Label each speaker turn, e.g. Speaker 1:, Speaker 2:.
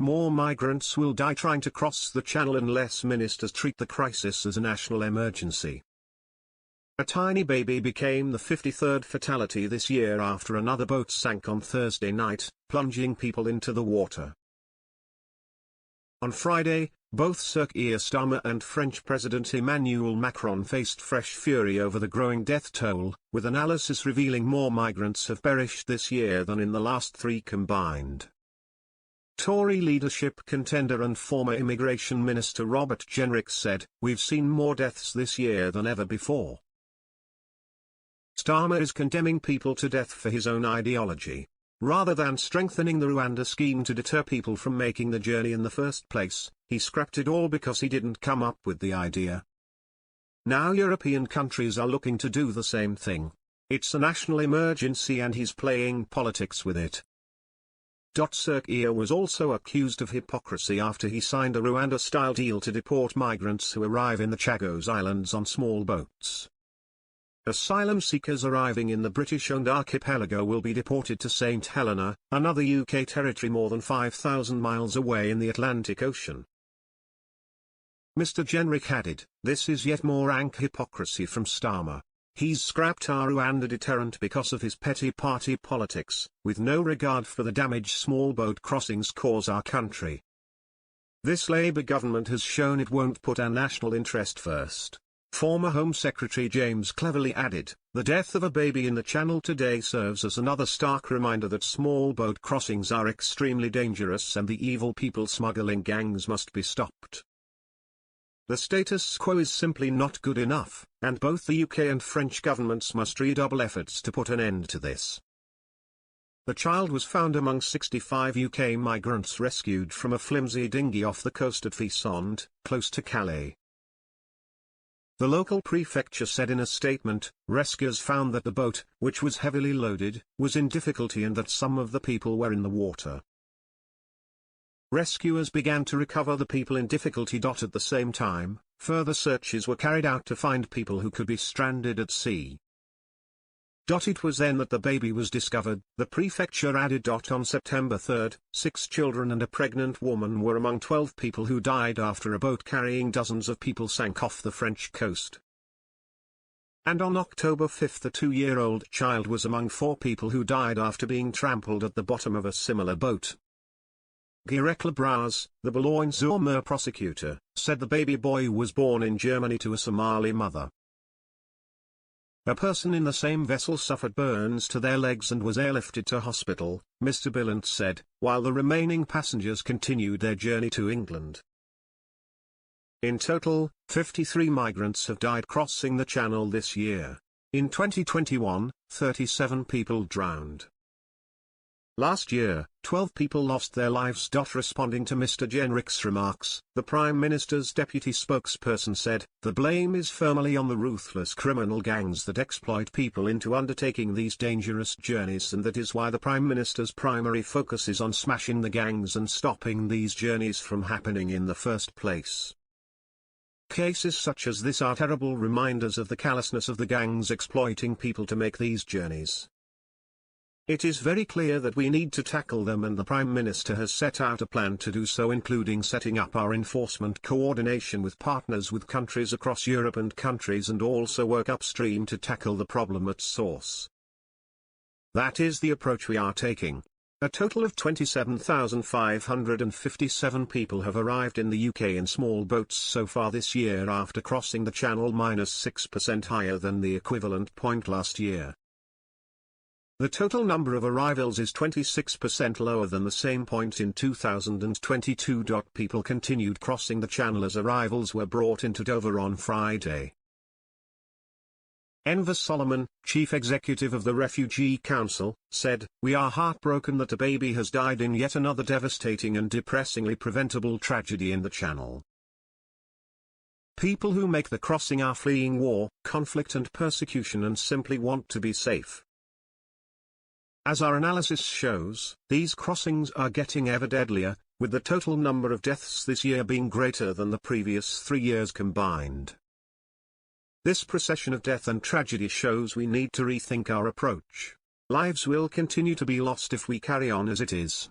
Speaker 1: More migrants will die trying to cross the channel unless ministers treat the crisis as a national emergency. A tiny baby became the 53rd fatality this year after another boat sank on Thursday night, plunging people into the water. On Friday, both Sir Keir Starmer and French President Emmanuel Macron faced fresh fury over the growing death toll, with analysis revealing more migrants have perished this year than in the last 3 combined. Tory leadership contender and former Immigration Minister Robert Jenrick said, "We've seen more deaths this year than ever before." Starmer is condemning people to death for his own ideology. Rather than strengthening the Rwanda scheme to deter people from making the journey in the first place, he scrapped it all because he didn't come up with the idea. Now European countries are looking to do the same thing. It's a national emergency and he's playing politics with it. Sir Keir was also accused of hypocrisy after he signed a Rwanda-style deal to deport migrants who arrive in the Chagos Islands on small boats. Asylum seekers arriving in the British-owned archipelago will be deported to St Helena, another UK territory more than 5,000 miles away in the Atlantic Ocean. Mr Jenrick added, "This is yet more rank hypocrisy from Starmer. He's scrapped our Rwanda deterrent because of his petty party politics, with no regard for the damage small boat crossings cause our country. This Labour government has shown it won't put our national interest first." Former Home Secretary James cleverly added, "The death of a baby in the Channel today serves as another stark reminder that small boat crossings are extremely dangerous and the evil people smuggling gangs must be stopped. The status quo is simply not good enough, and both the UK and French governments must redouble efforts to put an end to this." The child was found among 65 UK migrants rescued from a flimsy dinghy off the coast at Fissond, close to Calais. The local prefecture said in a statement, rescuers found that the boat, which was heavily loaded, was in difficulty and that some of the people were in the water. Rescuers began to recover the people in difficulty. At the same time, further searches were carried out to find people who could be stranded at sea. It was then that the baby was discovered, the prefecture added. On September 3, 6 children and a pregnant woman were among 12 people who died after a boat carrying dozens of people sank off the French coast. And on October 5 a 2-year-old child was among 4 people who died after being trampled at the bottom of a similar boat. Guirec Lebras, the Boulogne-sur-Mer prosecutor, said the baby boy was born in Germany to a Somali mother. A person in the same vessel suffered burns to their legs and was airlifted to hospital, Mr Billant said, while the remaining passengers continued their journey to England. In total, 53 migrants have died crossing the Channel this year. In 2021, 37 people drowned. Last year, 12 people lost their lives. Responding to Mr Jenrick's remarks, the Prime Minister's deputy spokesperson said, "The blame is firmly on the ruthless criminal gangs that exploit people into undertaking these dangerous journeys, and that is why the Prime Minister's primary focus is on smashing the gangs and stopping these journeys from happening in the first place." Cases such as this are terrible reminders of the callousness of the gangs exploiting people to make these journeys. It is very clear that we need to tackle them, and the Prime Minister has set out a plan to do so, including setting up our enforcement coordination with partners with countries across Europe and countries, and also work upstream to tackle the problem at source. That is the approach we are taking. A total of 27,557 people have arrived in the UK in small boats so far this year after crossing the Channel, -6% higher than the equivalent point last year. The total number of arrivals is 26% lower than the same point in 2022. People continued crossing the Channel as arrivals were brought into Dover on Friday. Enver Solomon, chief executive of the Refugee Council, said, "We are heartbroken that a baby has died in yet another devastating and depressingly preventable tragedy in the Channel. People who make the crossing are fleeing war, conflict and persecution and simply want to be safe. As our analysis shows, these crossings are getting ever deadlier, with the total number of deaths this year being greater than the previous 3 years combined. This procession of death and tragedy shows we need to rethink our approach. Lives will continue to be lost if we carry on as it is.